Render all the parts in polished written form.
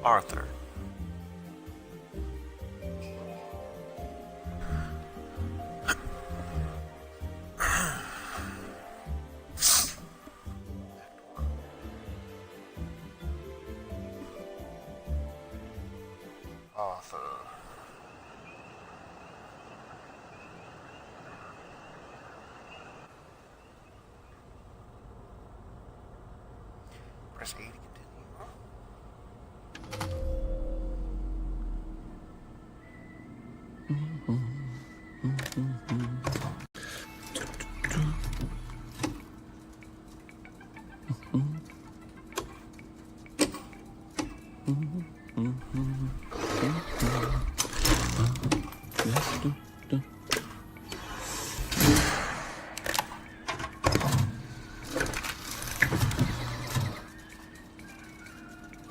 Arthur. Arthur. Press A to continue.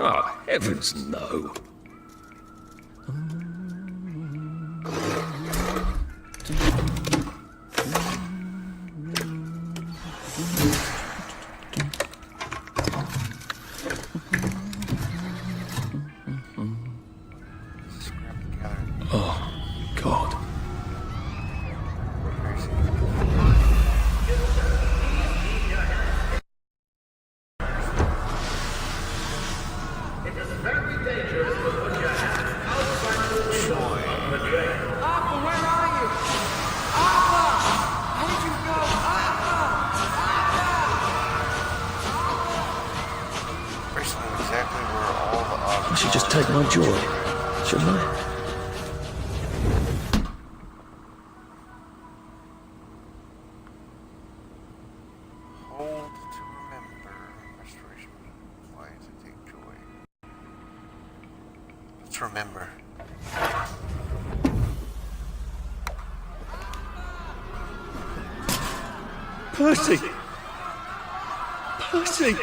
Oh, heavens no. Oh, God. Exactly where all the I should just take my joy, shouldn't I? hold to remember. Restoration. Why does it take joy? Let's remember. Percy! Percy!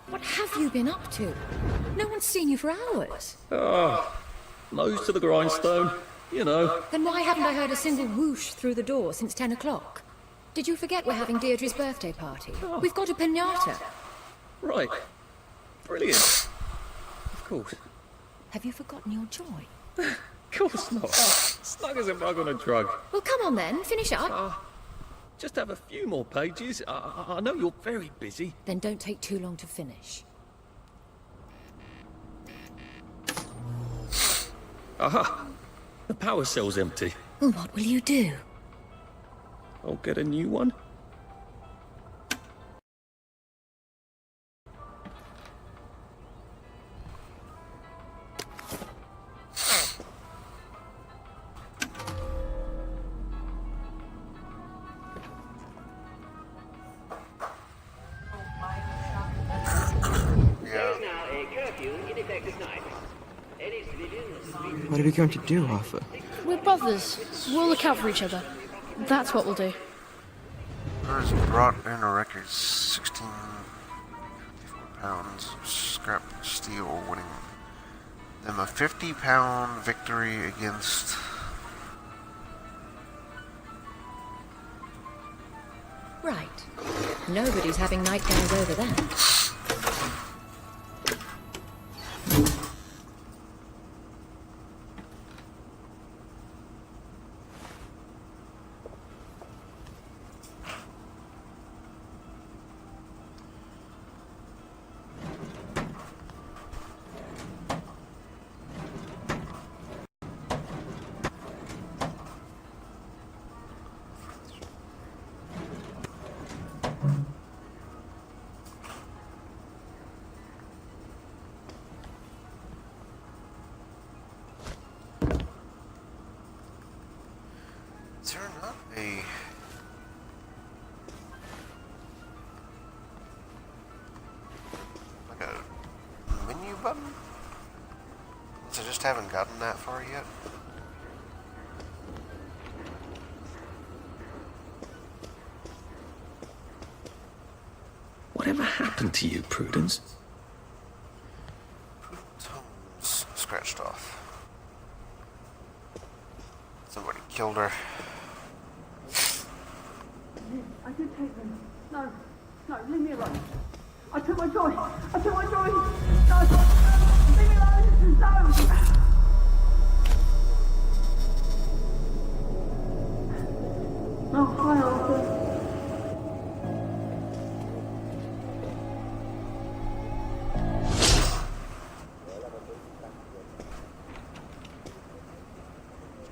What have you been up to? No one's seen you for hours. Oh, nose to the grindstone, you know. Then why haven't I heard a single whoosh through the door since 10 o'clock? Did you forget we're having Deirdre's birthday party? We've got a piñata. Right. Brilliant. Of course. Have you forgotten your joy? Of course not. Snug as a rug on a drug. Well, come on then, finish up. Just have a few more pages. I know you're very busy. Then don't take too long to finish. Aha! The power cell's empty. Well, what will you do? I'll get a new one. What are we going to do, Arthur? We're brothers. We'll look out for each other. That's what we'll do. Birds brought in a record 1654 pounds of scrap steel, winning them a 50-pound victory against Right. Nobody's having nightmares over that. turn up a like a menu button. So just haven't gotten that far yet. Whatever happened to you, Prudence? Tom's scratched off. Somebody killed her. I did take them. No, leave me alone. I took my joy. I took my joy. No, leave me alone. No. Oh, hi, Arthur.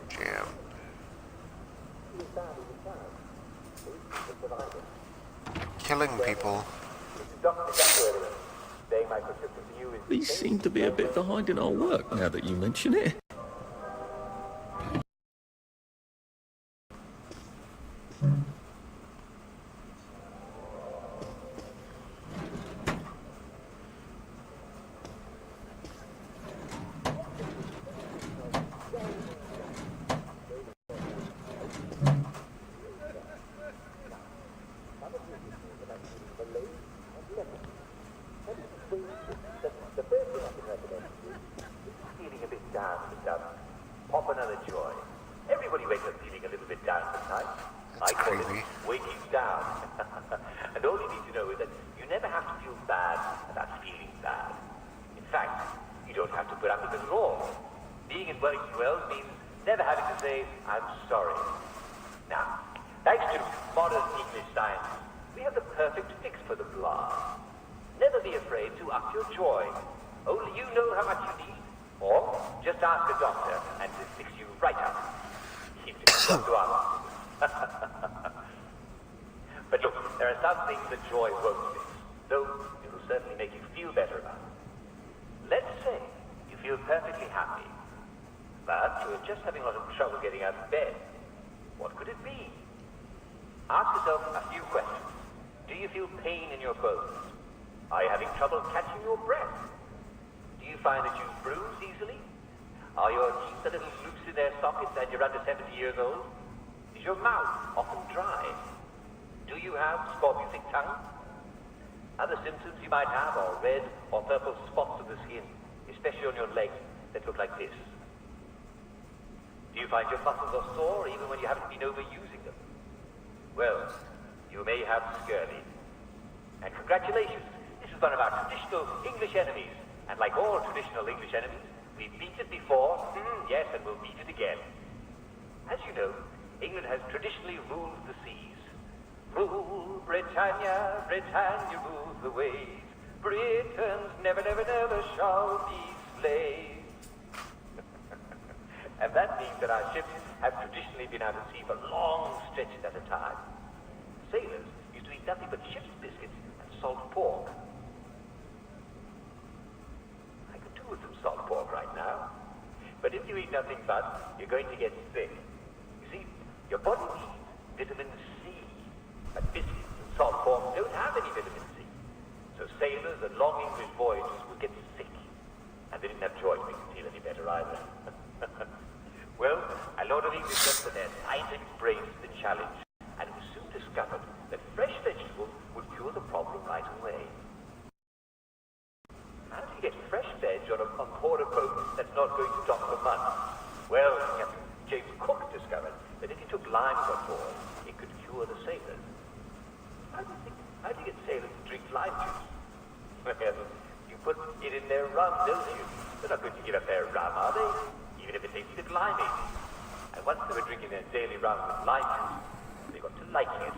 Jam. Killing people. These seem to be a bit behind in our work now that you mention it. Feeling a bit down and stuff. Pop another joy. Everybody wakes up feeling a little bit down sometimes. That's I call creepy. it waking down. And all you need to know is that you never have to feel bad about feeling bad. In fact, you don't have to put up with it at all. Being in Wellington Wells means never having to say, I'm sorry. Now, thanks to modern English science, we have the perfect fix for the blast. Never be afraid to up your joy. Only you know how much you need. Or just ask a doctor and he'll fix you right up. He's difficult to ask. But look, there are some things that joy won't fix, though it will certainly make you feel better about it. Let's say you feel perfectly happy, but you're just having a lot of trouble getting out of bed. What could it be? Ask yourself a few questions. Do you feel pain in your bones? Are you having trouble catching your breath? Do you find that you bruise easily? Are your teeth a little loose in their sockets and you're under 70 years old? Is your mouth often dry? Do you have scorbutic tongue? Other symptoms you might have are red or purple spots on the skin, especially on your legs that look like this. Do you find your muscles are sore even when you haven't been overusing them? Well, you may have scurvy. And congratulations, this is one of our traditional English enemies. And like all traditional English enemies, we've beat it before, yes, and we'll beat it again. As you know, England has traditionally ruled the seas. Rule, Britannia, Britannia, rule the waves. Britons never, never, never shall be slaves. And that means that our ships have traditionally been out at sea for long stretches at a time. Sailors used to eat nothing but ship's biscuits and salt pork. I could do with some salt pork right now. But if you eat nothing but, you're going to get sick. You see, your body needs vitamin C. But biscuits and salt pork don't have any vitamin C. So sailors and long English voyages would get sick. And they didn't have joy to make them feel any better either. Well, a lot of English went for their scientific brains to the challenge, and it was soon discovered that fresh vegetables would cure the problem right away. How do you get fresh veg on board a boat that's not going to dock for months? Well, Captain James Cook discovered that if you took limes on board, it could cure the sailors. How do you get sailors to drink lime juice? Well, you put it in their rum, don't you? They're not going to give up their rum, are they? Even if it tastes a bit limey. And once they were drinking their daily rum with lime juice, they got to liking it.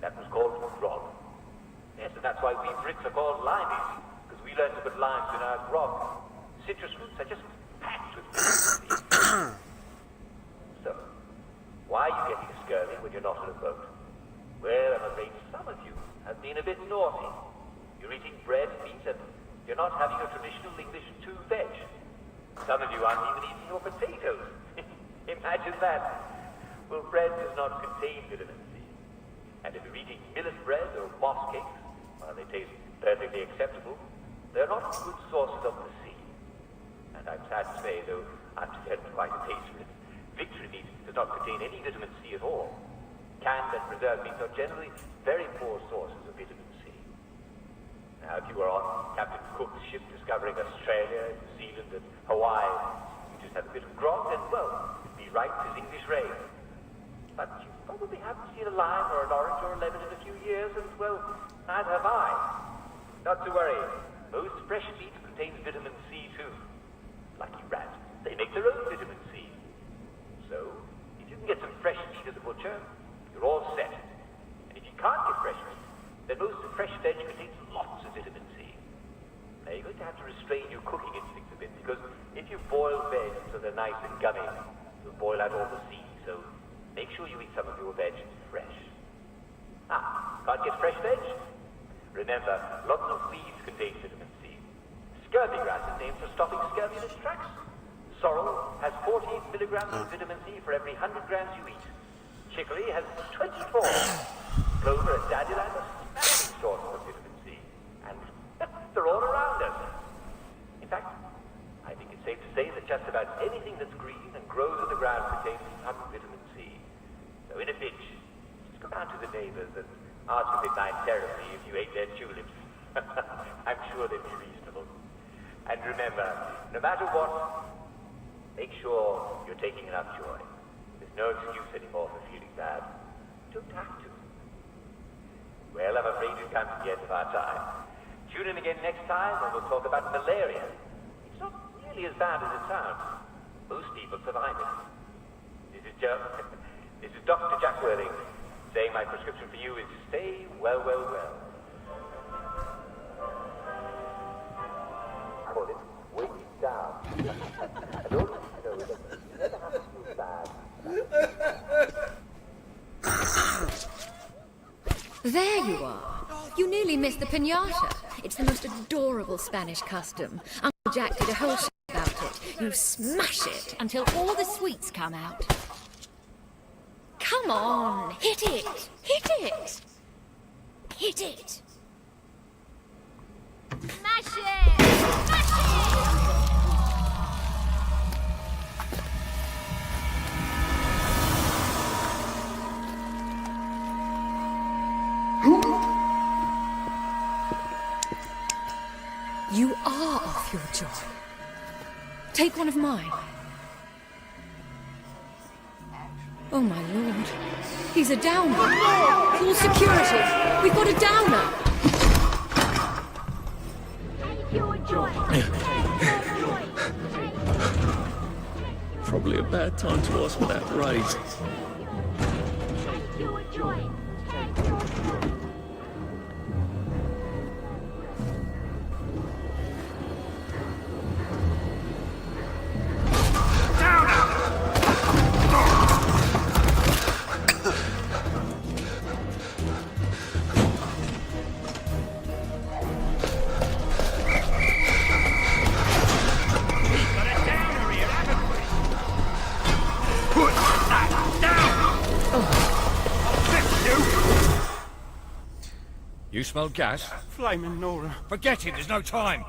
That was called grog. Yes, and that's why we Brits are called limeys, because we learned to put limes in our grog. Citrus fruits are just packed with vitamin C. So, why are you getting scurvy when you're not on a boat? Well, I'm afraid some of you have been a bit naughty. You're eating bread, meat, and you're not having a traditional English 2-veg. Some of you aren't even eating your potatoes. Imagine that. Well, bread does not contain vitamin C. And if you're eating millet bread or moss cakes, while they taste perfectly acceptable, they're not good sources of the sea. And I'm sad to say, though I've had quite a taste for it, victory meat does not contain any vitamin C at all. Canned and preserved meats are generally very poor sources of vitamin C. Now, if you were on Captain Cook's ship discovering Australia, New Zealand, that Hawaii, you just have a bit of grog and, well, you'd be right as English rain. But you probably haven't seen a lime or an orange or a lemon in a few years, and, well, neither have I. Not to worry. Most fresh meat contains vitamin C too. Lucky rat. They make their own vitamin C. So, if you can get some fresh meat at the butcher, you're all set. And if you can't get fresh meat, then most fresh veg contains lots of vitamin C. Now, you're going to have to restrain your cooking instincts a bit, because if you boil veg until they're nice and gummy, you'll boil out all the seeds, so make sure you eat some of your veg fresh. Can't get fresh veg? Remember, lots of weeds contain vitamin C. Scurvy grass is named for stopping scurvy in its tracks. Sorrel has 48 milligrams of vitamin C for every 100 grams you eat. Chicory has 24. Clover and dandelion are stunning sources of vitamin C. And they're all around us. In fact, I think it's safe to say that just about anything that's green and grows in the ground contains some vitamin C. So in a pinch, just go down to the neighbors and ask for midnight therapy if you ate their tulips. I'm sure they'd be reasonable. And remember, no matter what, make sure you're taking enough joy. There's no excuse anymore for feeling bad. You don't have to. Well, I'm afraid we've come to the end of our time. Tune in again next time when we'll talk about malaria. It's not nearly as bad as it sounds. Most people survive it. This is Dr. Jack Worthing, saying my prescription for you is stay well, well, well. Call it weighted down. And all you know is that you never have to feel bad. There you are. You nearly missed the piñata. It's the most adorable Spanish custom. Uncle Jack did a whole show about it. You smash it until all the sweets come out. Come on, hit it! Hit it! Hit it! Smash it! Smash it! You are off your joy. Take one of mine. Oh, my lord. He's a downer. Call security. We've got a downer. Probably a bad time to ask for that raise. You smell gas? Flaming Nora. Forget it, there's no time.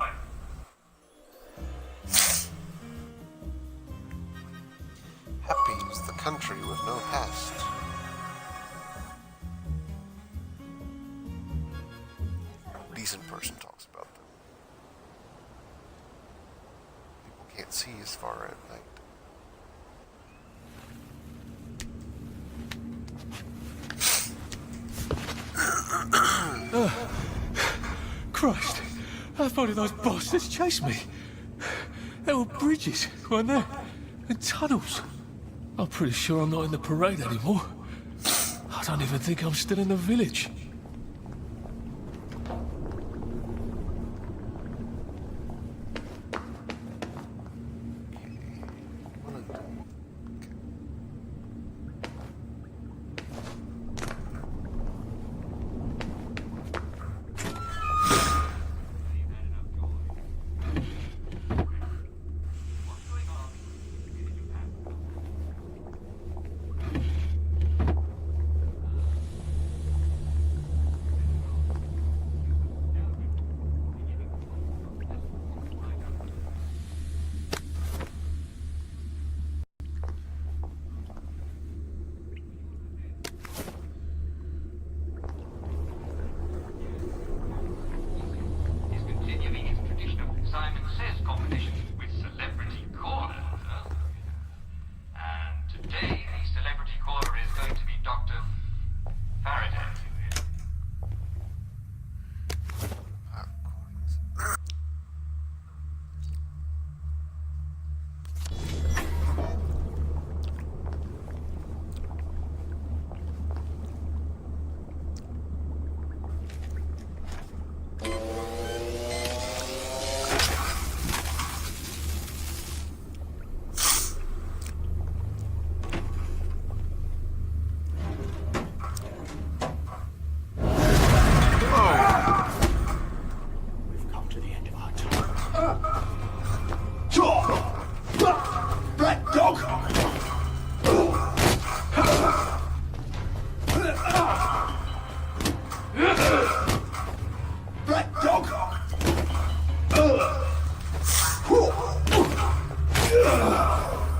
Happy is the country with no past. A decent person talks about them. People can't see as far at night. Christ, how far did those bastards chase me? There were bridges, weren't there? And tunnels. I'm pretty sure I'm not in the parade anymore. I don't even think I'm still in the village.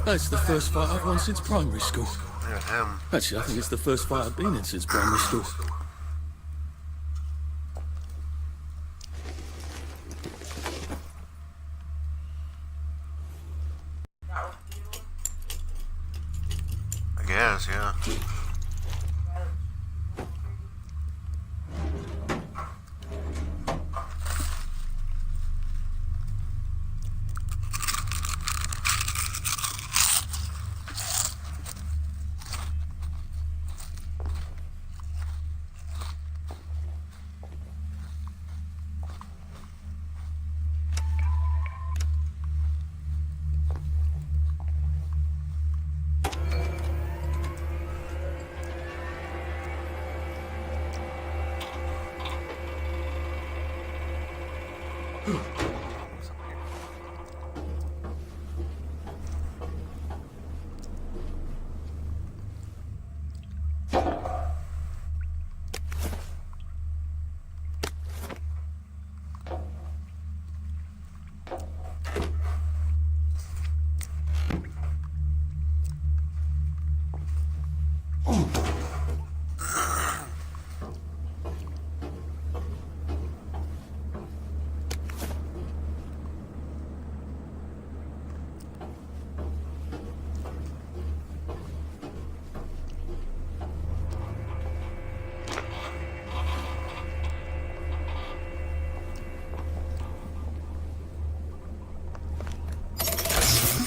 That's the first fight I've won since primary school. Yeah, him. Actually, I think it's the first fight I've been in since primary school. I guess, yeah.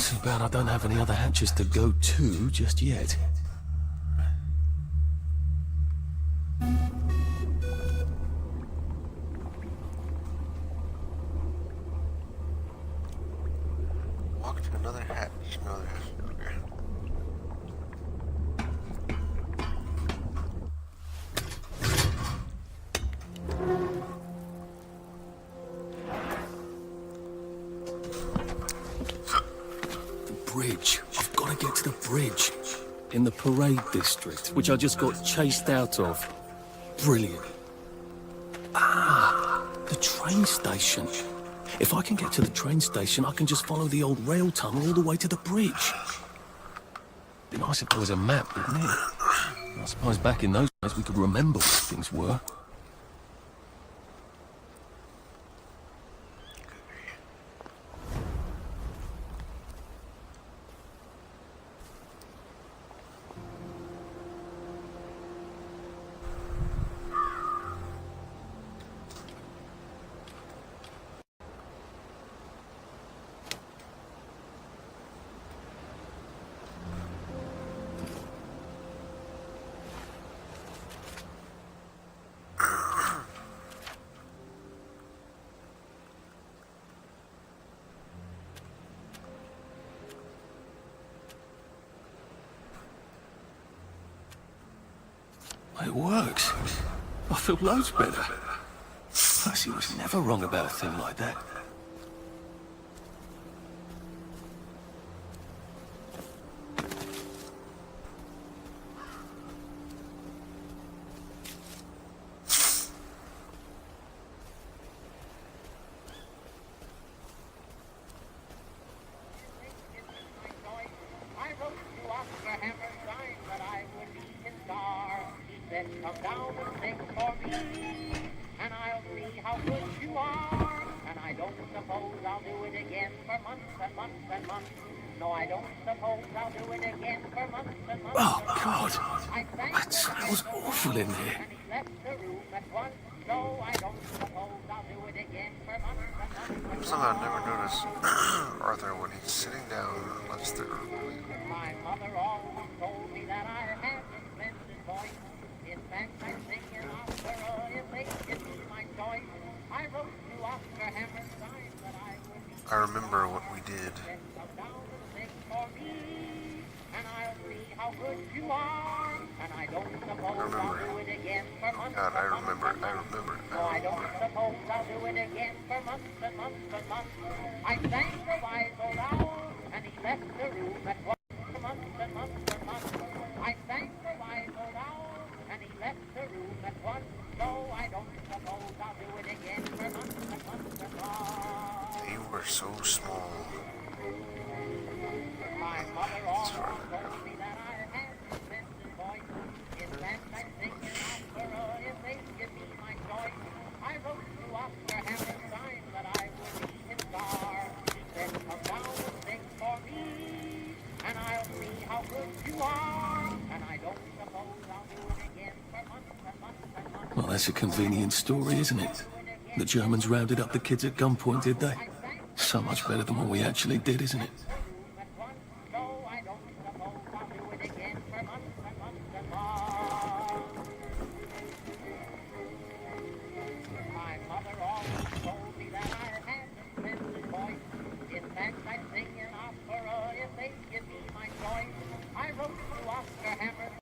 Too bad I don't have any other hatches to go to just yet. Walk to another hatch. Another hatch. Okay. Bridge. I've got to get to the bridge. In the parade district, which I just got chased out of. Brilliant. Ah, the train station. If I can get to the train station, I can just follow the old rail tunnel all the way to the bridge. Be nice if there was a map, wouldn't it? I suppose back in those days we could remember what things were. It works. I feel loads better. Percy was never wrong about a thing like that. Come down and sing for me, and I'll see how good you are. And I don't suppose I'll do it again for months and months and months. No, I don't suppose I'll do it again for months and months. Oh, God. That smells awful in here. And he left the room at once. No, I don't suppose I'll do it again for months and months. Something I never noticed Arthur when he's sitting down and lets the earth. My mother always told me that I had a splendid voice. In fact, I'm thinking Oscar, if they give me my choice, I wrote to Oscar Hammerstein that I would be. I remember what we did. Come down and sing for me, and I'll see how good you are. And I don't suppose I'll do it again for months. God, I remember. No, I don't suppose I'll do it again for months and months and months. I sang the wise old owl, and he left the room at once. Months and months and months. I sang the wise old owl. And he left the room at once, so I don't suppose I'll do it again for months and months and months. They were so small. My mother That's a convenient story, isn't it? The Germans rounded up the kids at gunpoint, did they? So much better than what we actually did, isn't it? So I don't suppose I'll do it again for months and months and months. My mother always told me that I had a splendid voice. In fact, I'd sing an opera if they give me my choice. I wrote to Oscar Hammer.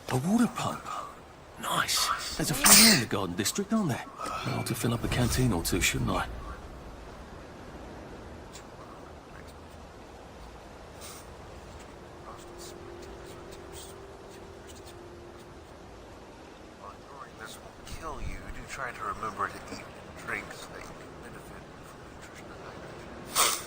A water pump. Nice. There's a few in the Garden District, aren't there? I ought to fill up a canteen or two, shouldn't I? While ignoring this will kill you, do try to remember to eat drinks that you can benefit from nutrition and hydration.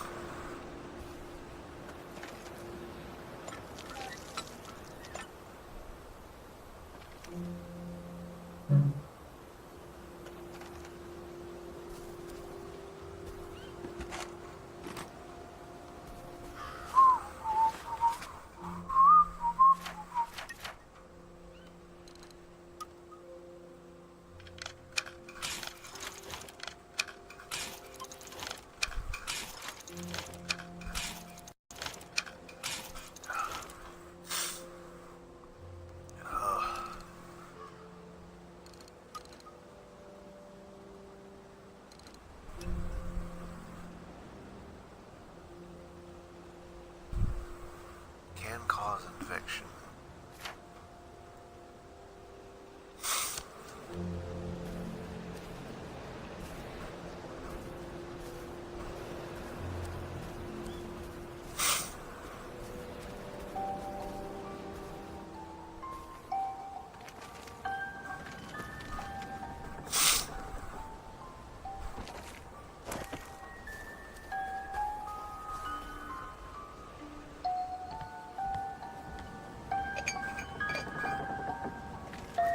Can cause infection.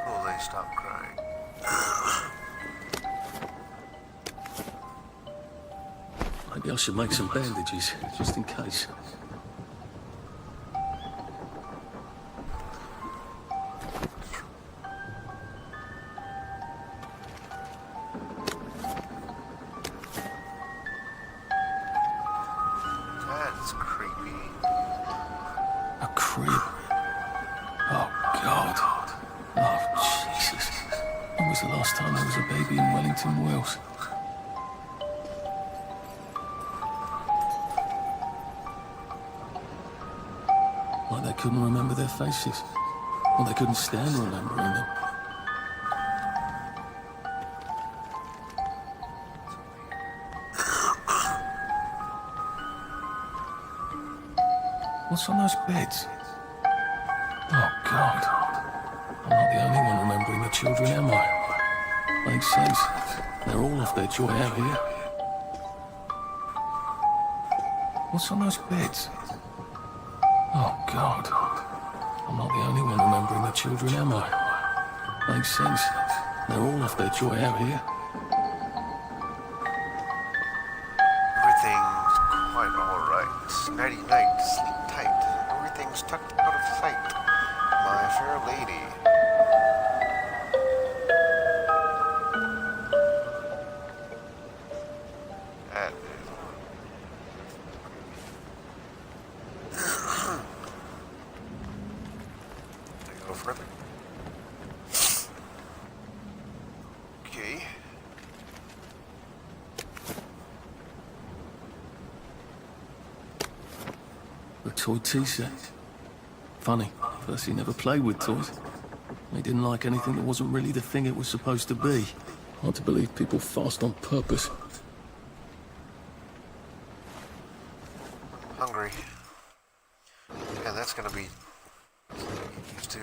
Will they stop crying? Maybe I should make some bandages, just in case. That's creepy. A crib. Oh, God. Oh, Jesus. When was the last time there was a baby in Wellington, Wales? Like they couldn't remember their faces. Or they couldn't stand remembering them. What's on those beds? Oh, God. I'm not the only one remembering the children, am I? Makes sense. They're all off their joy out here. What's on those beds? Oh, God. I'm not the only one remembering the children, am I? Makes sense. They're all off their joy out here. Everything's quite alright. Nighty night, sleep tight. Everything's tucked out of sight. My fair lady. That is I go further. Okay. A toy tea set. Funny, Percy never played with toys. He didn't like anything that wasn't really the thing it was supposed to be. Hard to believe people fast on purpose. Hungry. Yeah, that's gonna be something to get used to. I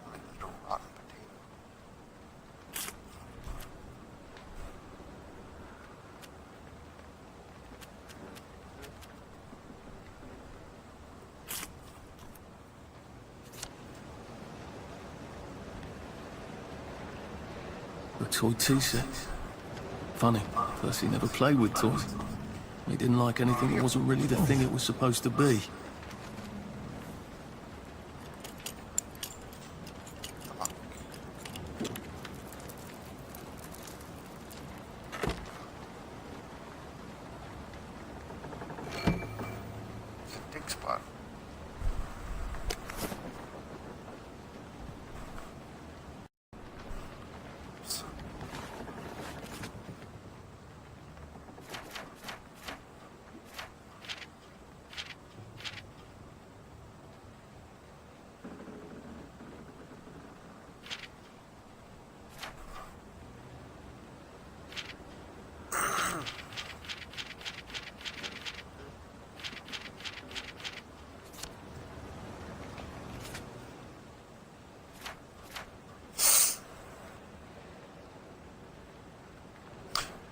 want to eat a rotten potato. toy tea set. Funny, Percy never played with toys. He didn't like anything that wasn't really the thing it was supposed to be. Dig spot.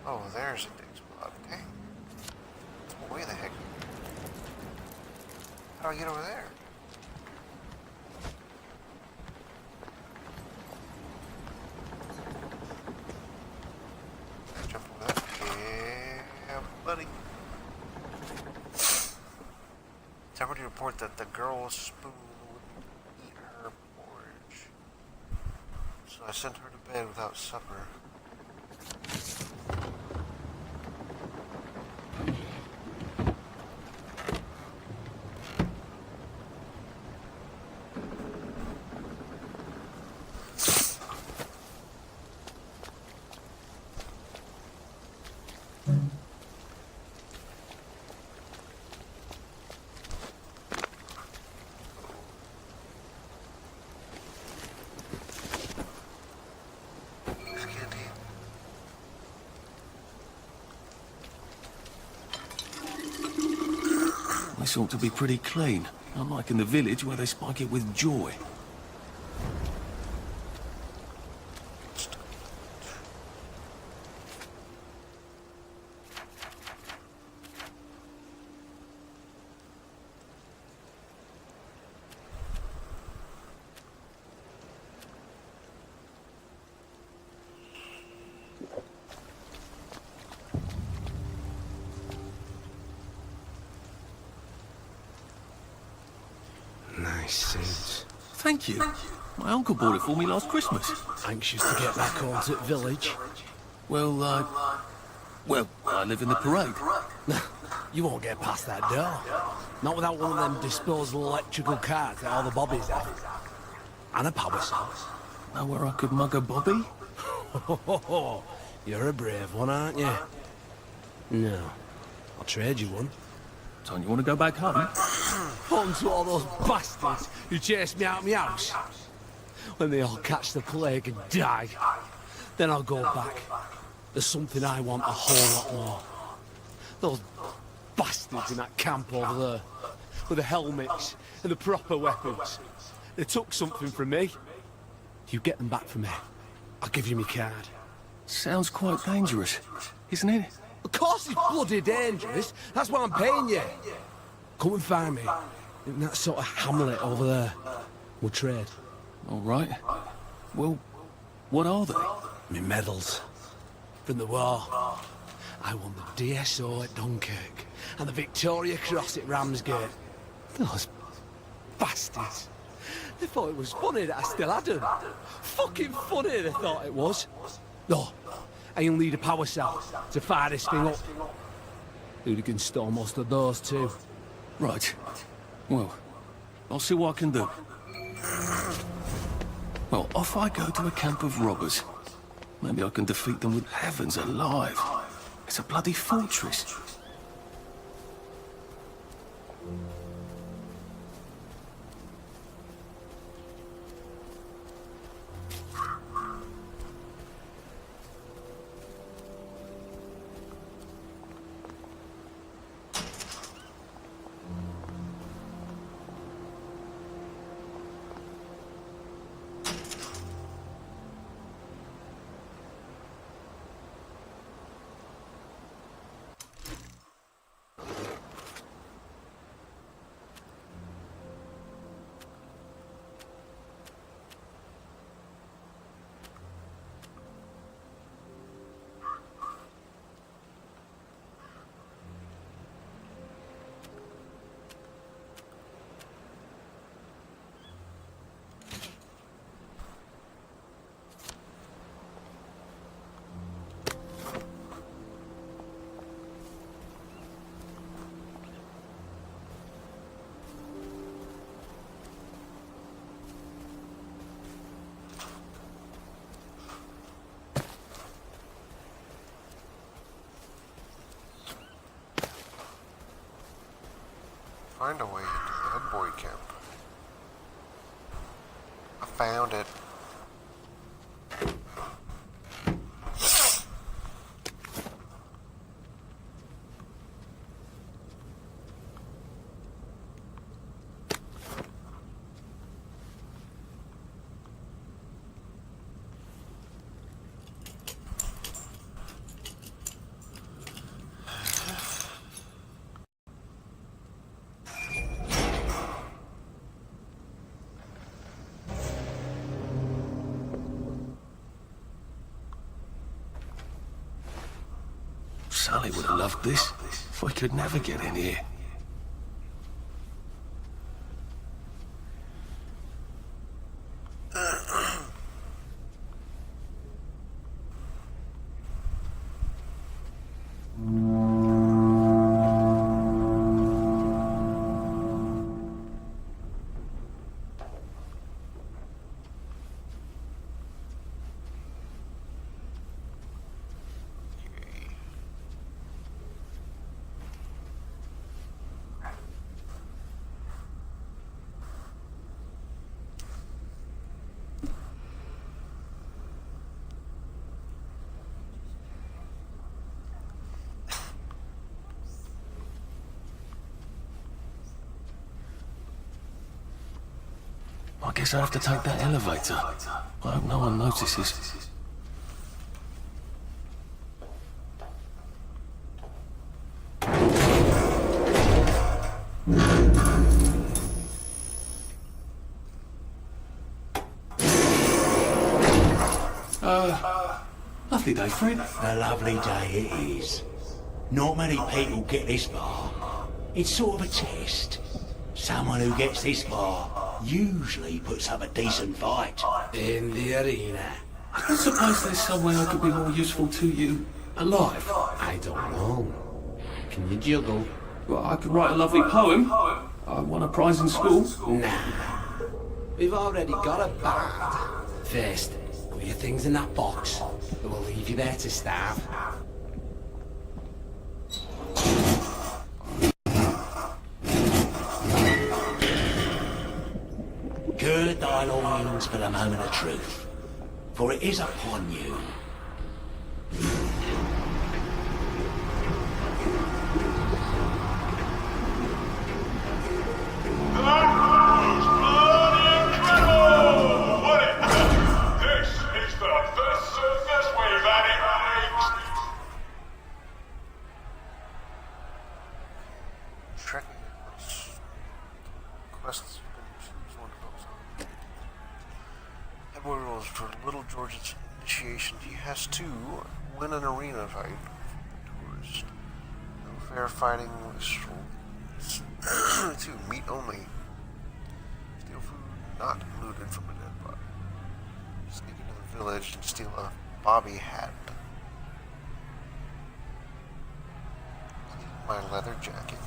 Oh, there's a dig spot. Okay. Way the heck. How do I get over there? Jump over that. Yeah, buddy. Somebody report that the girl's spoon wouldn't eat her porridge. So I sent her to bed without supper. This ought to be pretty clean, unlike in the village where they spike it with joy. Nice suit. Thank you. My uncle bought it for me last Christmas. Anxious to get back home to the village? Well, I live in the parade. You won't get past that door. Not without one of them disposable electrical carts that all the bobbies have. And a power source. Know where I could mug a bobby? You're a brave one, aren't you? No. I'll trade you one. Don't you want to go back home? On to all those bastards who chased me out of my house. When they all catch the plague and die, then I'll go back. There's something I want a whole lot more. Those bastards in that camp over there, with the helmets and the proper weapons. They took something from me. You get them back from me, I'll give you my card. Sounds quite dangerous, isn't it? Of course it's bloody dangerous. That's why I'm paying you. Come and find me in that sort of hamlet over there. We'll trade. All right. Well, what are they? My medals. From the war. I won the DSO at Dunkirk and the Victoria Cross at Ramsgate. Those bastards. They thought it was funny that I still had them. Fucking funny they thought it was. No, I only need a power cell to fire this thing up. Hooligan stole most of those too. Right. Well, I'll see what I can do. Well, off I go to a camp of robbers. Maybe I can defeat them with heavens alive. It's a bloody fortress. find a way into the head boy camp. I found it. Sally would have loved this. We could never get in here. I guess I have to take that elevator. I hope no one notices. Lovely day, Fred. A lovely day it is. Not many people get this far. It's sort of a test. Someone who gets this far usually puts up a decent fight. In the arena. I don't suppose there's some way I could be more useful to you alive. I don't know. Can you juggle? Well, I could write a lovely poem. I won a prize in school. Nah. We've already got a bard. First, put your things in that box. We'll leave you there to starve. Gird thy loins for the moment of truth, for it is upon you. For Little George's initiation, he has to win an arena fight for the tourist. No fair fighting, to meat only. Steal food not looted from a dead body. Sneak into the village and steal a bobby hat. My leather jacket.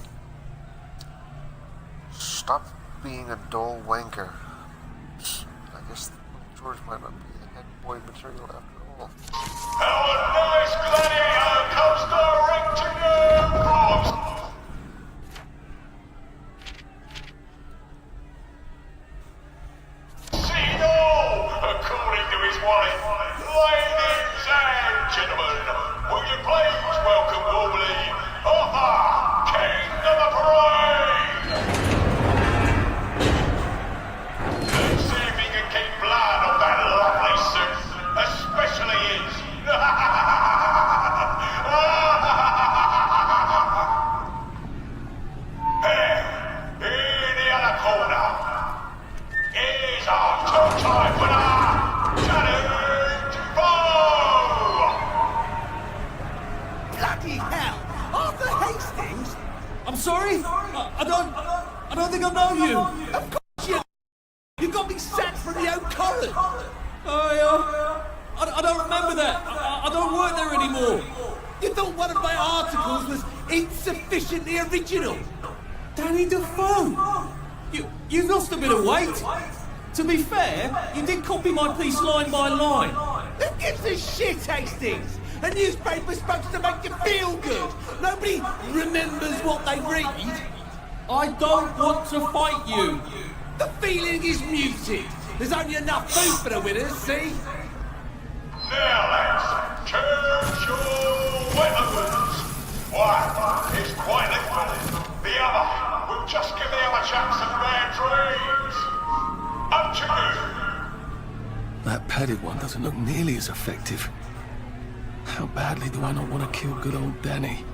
Stop being a dull wanker. I guess George might not be the head boy material after all. How a nice gladiator comes direct to your cross! See all, according to his wife. Ladies and gentlemen, will you please welcome warmly Arthur, King of the Parade! Let's see if he can keep blood on that lovely suit, especially his. There, in the other corner, is our two-time winner, Johnny Defoe! Bloody hell! Arthur Hastings? I'm sorry? I don't think I know you. Of course you got me sacked from the O'Corran. I don't remember that. I don't work there anymore. You thought one of my articles was insufficiently original? Danny Defoe! You lost a bit of weight. To be fair, you did copy my piece line by line. Who gives a shit, Hastings? A newspaper's supposed to make you feel good. Nobody remembers what they read. I don't want to fight you. The feeling is muted. There's only enough food for the winners, see? Now, lads, charge your weapons. One is quite lethal. The other will just give the other chaps some bad dreams. Up to you. That padded one doesn't look nearly as effective. How badly do I not want to kill good old Danny?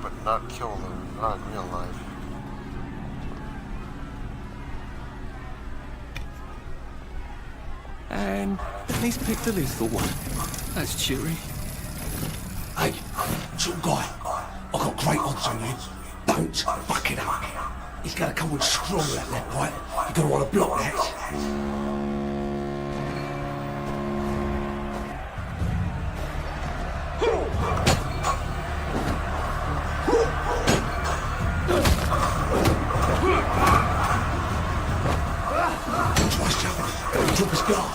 But not kill them, not in real life. And he's picked a lethal one. That's cheery. Hey, some guy, I've got great odds on you. Don't fuck it up. He's gonna come on strong at that right? You're gonna want to block that. Drop his guard.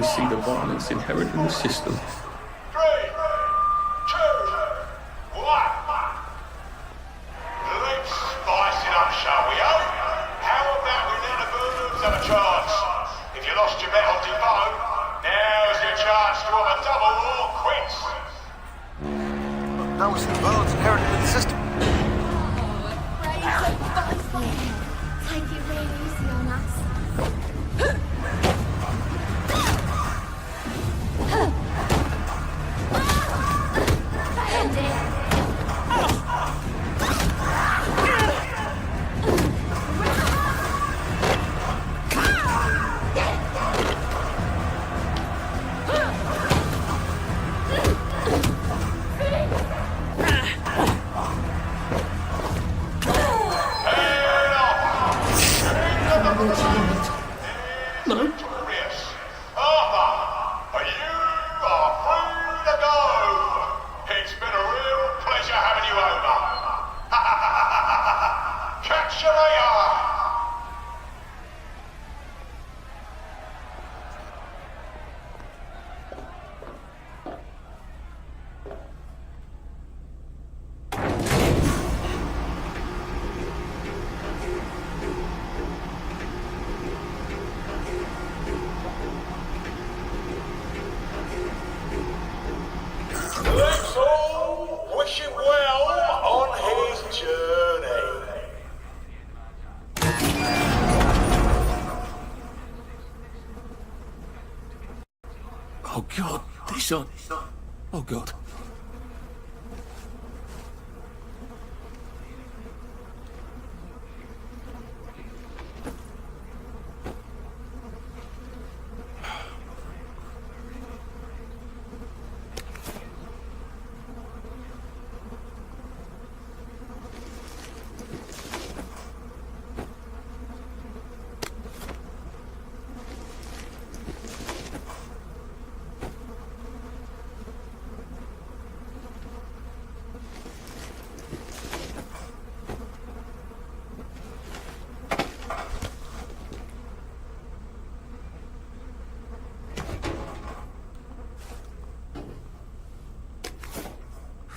See the violence inherent in the system. 3, 2, 1. Let's spice it up, shall we, eh? How about we let the birds have a chance? If you lost your bet on Defoe, now's your chance to have a double or quits. Now we see the violence inherent in the system. Take it really easy on us. Let's all wish him well on his journey. Oh God, this on. Oh God.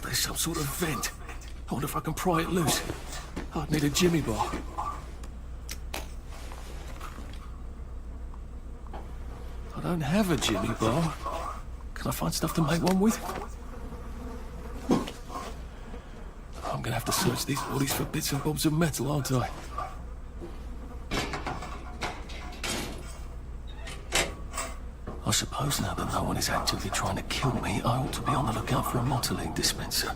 There's some sort of vent. I wonder if I can pry it loose. I'd need a jimmy bar. I don't have a jimmy bar. Can I find stuff to make one with? I'm gonna have to search these bodies for bits and bobs of metal, aren't I? I suppose now that no one is actively trying to kill me, I ought to be on the lookout for a Motoline dispenser.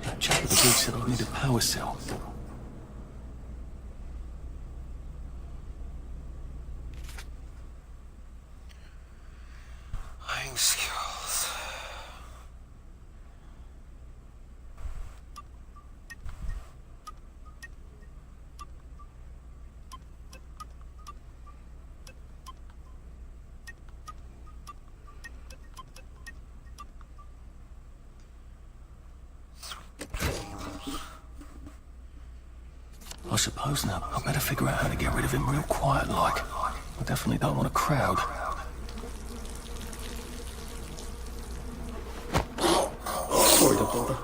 That chap at the booth said I'd need a power cell. Lying skill. suppose now. I better figure out how to get rid of him real quiet like. I definitely don't want a crowd. Sorry to bother.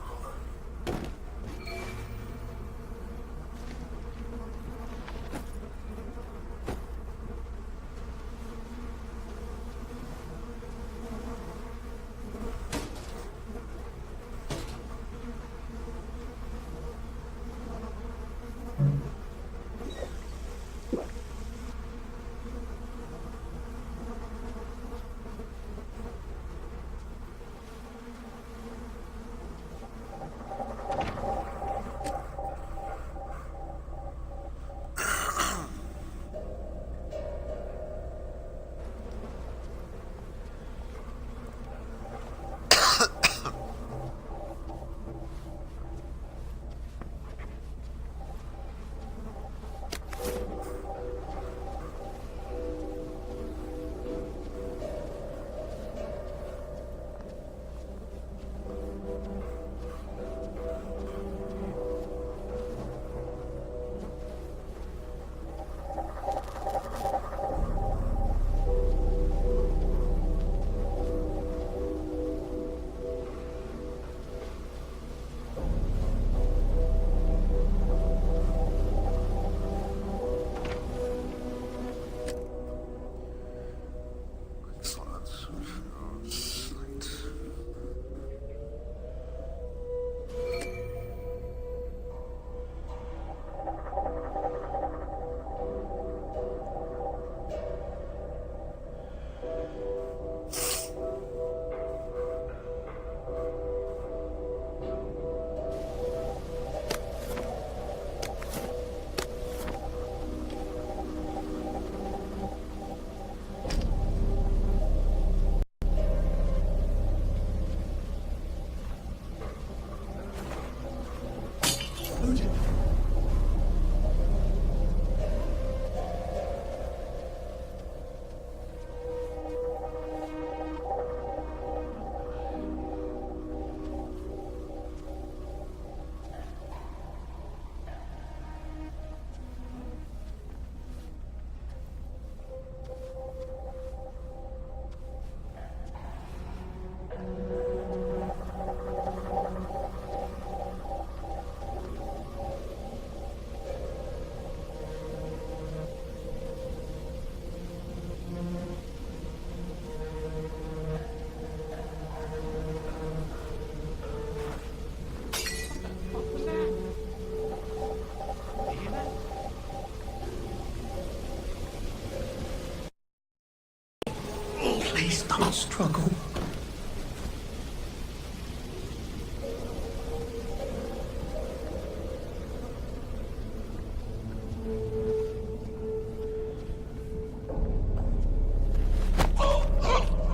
Please don't struggle.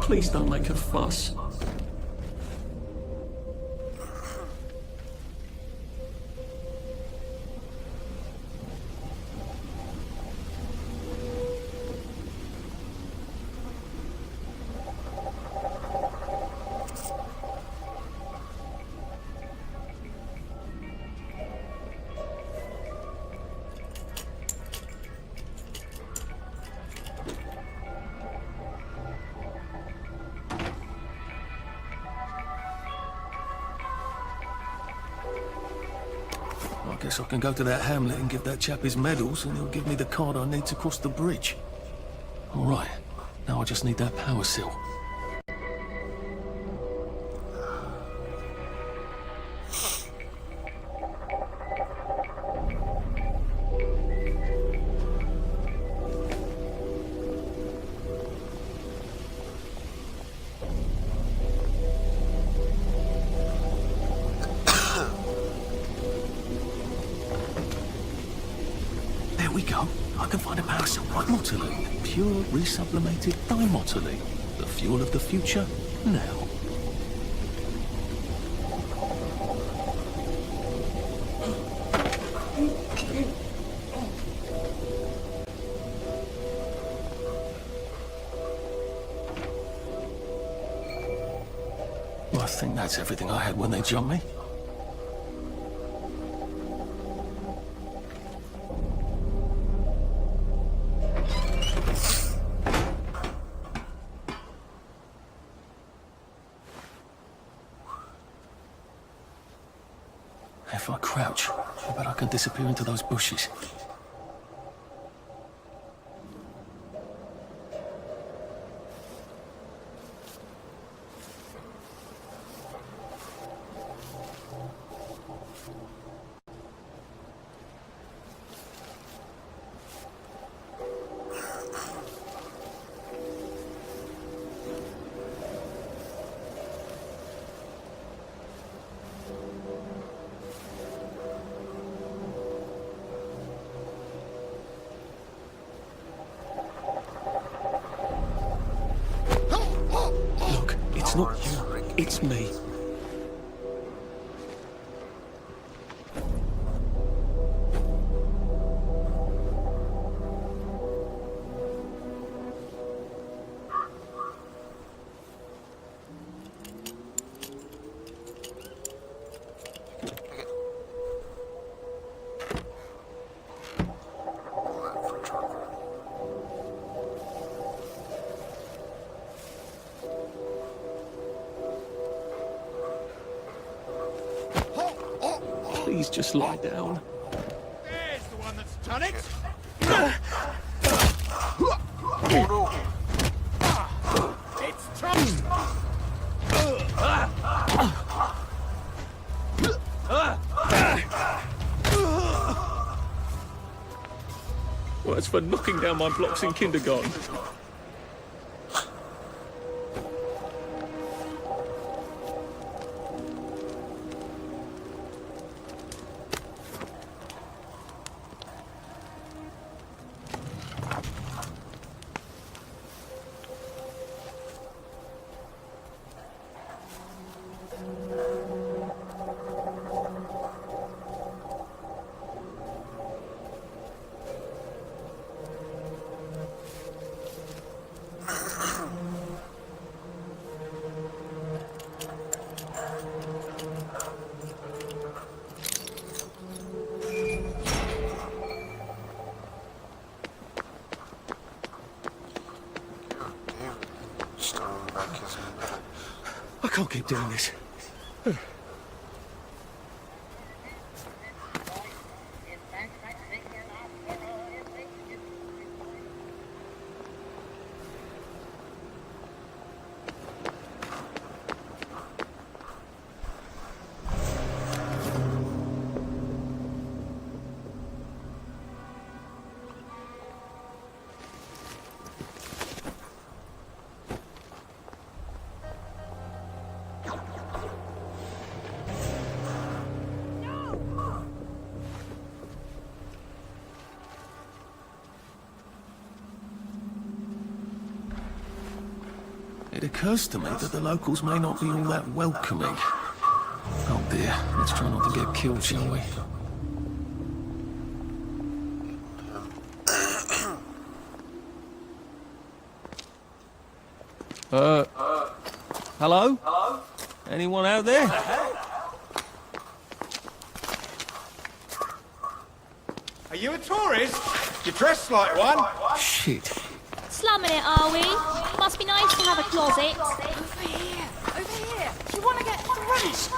Please don't make a fuss. I guess I can go to that hamlet and give that chap his medals, and he'll give me the card I need to cross the bridge. All right, now I just need that power seal. There we go. I can find a power cell right motilene. Pure resublimated dimotilene. The fuel of the future, now. Well, I think that's everything I had when they jumped me. If I crouch, I bet I can disappear into those bushes. Look, it's not you, it's me. Please just lie down. There's the one that's done it. It's trouble. Well, it's for knocking down my blocks in kindergarten. I can't keep doing this. It occurs to me that the locals may not be all that welcoming. Oh dear, let's try not to get killed, shall we? Hello? Hello? Anyone out there? Are you a tourist? You dress like one. Shit. Slumming it, are we? Must be nice to have a closet. Over here! Over here! You want to get thrashed?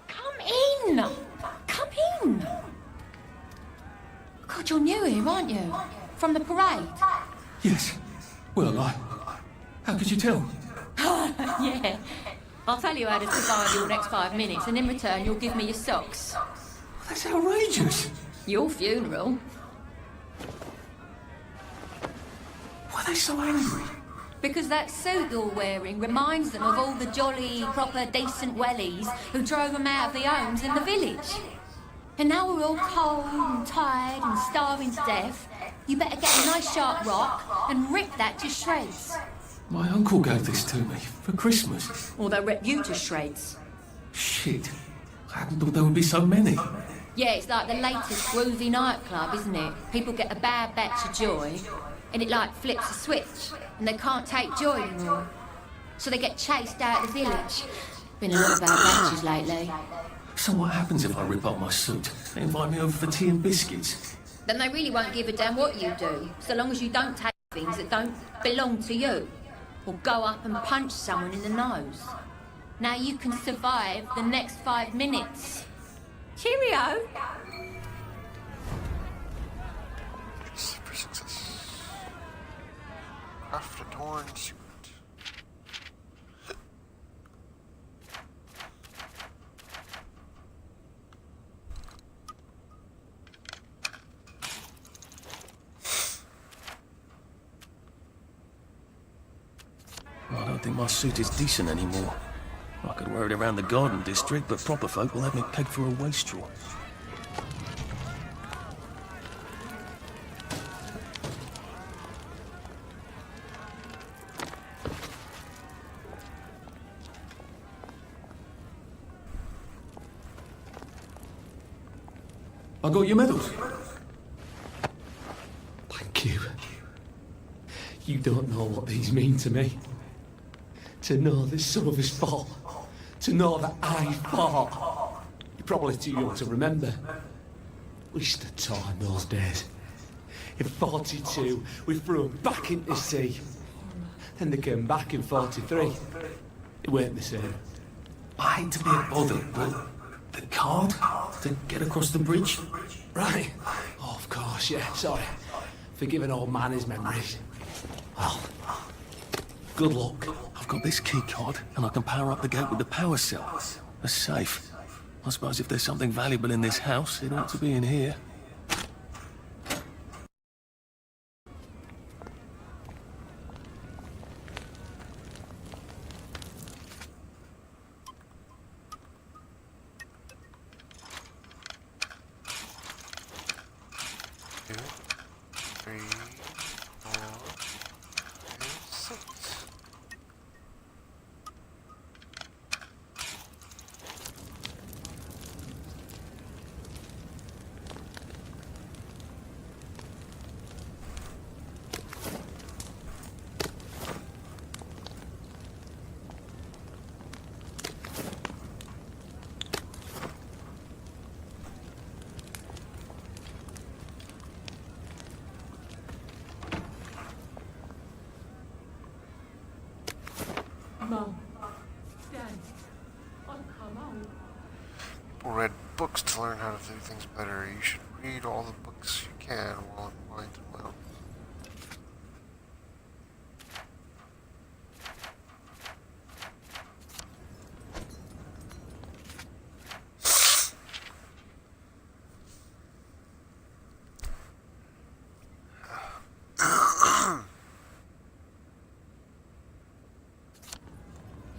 Come in! Come in! God, you're new here, aren't you? From the parade? Yes. Well, how could you tell? Yeah. I'll tell you how to survive your next 5 minutes, and in return, you'll give me your socks. That's outrageous. Your funeral. Why are they so angry? Because that suit you're wearing reminds them of all the jolly, proper, decent wellies who drove them out of the homes in the village. And now we're all cold and tired and starving to death. You better get a nice sharp rock and rip that to shreds. My uncle gave this to me for Christmas. Or they'll rip you to shreds. Shit. I hadn't thought there would be so many. Yeah, it's like the latest groovy nightclub, isn't it? People get a bad batch of joy, and it like flips a switch, and they can't take joy anymore. So they get chased out of the village. Been a lot of bad batches lately. So what happens if I rip up my suit? They invite me over for tea and biscuits. Then they really won't give a damn what you do, so long as you don't take things that don't belong to you. Or go up and punch someone in the nose. Now you can survive the next 5 minutes. Cheerio! For success. Craft a torn suit. I don't think my suit is decent anymore. I could wear it around the garden district, but proper folk will have me pegged for a wastrel. I got your medals. Thank you. You don't know what these mean to me. To know that some of us fought. To know that I fought. You're probably too young to remember. We stood tall in those days. In 42, we threw them back into the sea. Then they came back in 43. It weren't the same. I hate to be a bother, but the card to get across the bridge? Right. Oh, of course, yeah, sorry. Forgive an old man his memories. Well, good luck. I've got this key card, and I can power up the gate with the power cell. A safe. I suppose if there's something valuable in this house, it ought to be in here. Mum, Dad, I've come home. People read books to learn how to do things better. You should read all the books you can while unwind them well.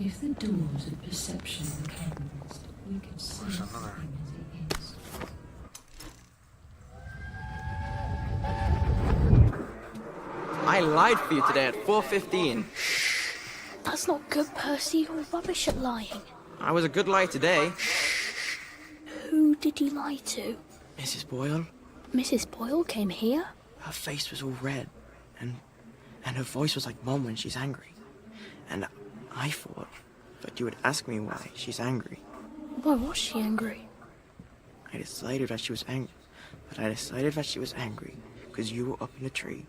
If the doors of perception are cleansed, we can see everything as it is. I lied for you today at 4:15. That's not good, Percy. You're rubbish at lying. I was a good liar today. Who did you lie to? Mrs. Boyle, Mrs. Boyle came here? her face was all red, and her voice was like Mom when she's angry. And I thought that you would ask me why she's angry. Why was she angry? I decided that she was angry. But I decided that she was angry because you were up in the tree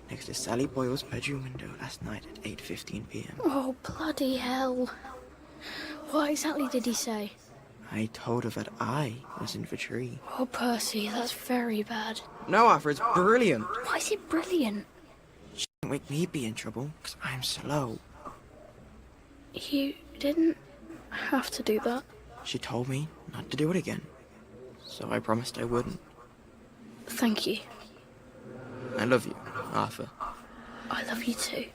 next to Sally Boyle's bedroom window last night at 8:15 p.m. Oh, bloody hell. What exactly did he say? I told her that I was in the tree. Oh, Percy, that's very bad. No, Arthur, it's brilliant. Why is it brilliant? She didn't make me be in trouble because I'm slow. You didn't have to do that. She told me not to do it again. So I promised I wouldn't. Thank you. I love you, Arthur. I love you too.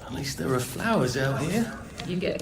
At least there are flowers out here. You go.